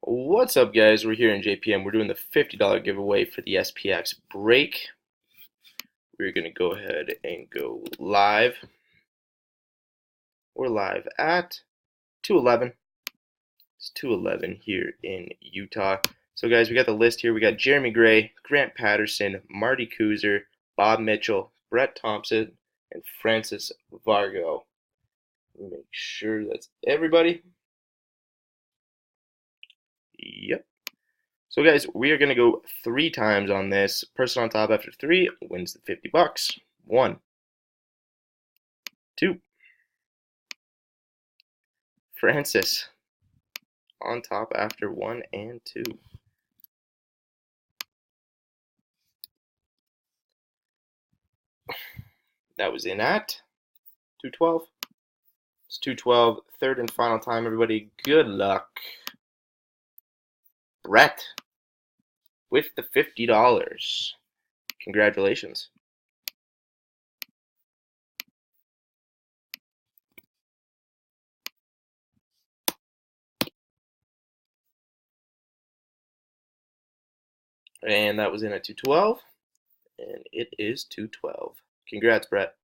What's up, guys? We're here in JPM. We're doing the $50 giveaway for the SPX break. We're going to go ahead and go live. We're live at 211. It's 211 here in Utah. So, guys, we got the list here. We got Jeremy Gray, Grant Patterson, Marty Kuzer, Bob Mitchell, Brett Thompson, and Francis Vargo. Make sure that's everybody. Yep. So guys, we are going to go 3 times on this. Person on top after 3 wins the $50. 1, 2. Francis on top after 1 and 2. That was in at 212. It's 212. Third and final time, everybody. Good luck. Brett with the $50. Congratulations. And that was in at 212. And it is 212. Congrats, Brett.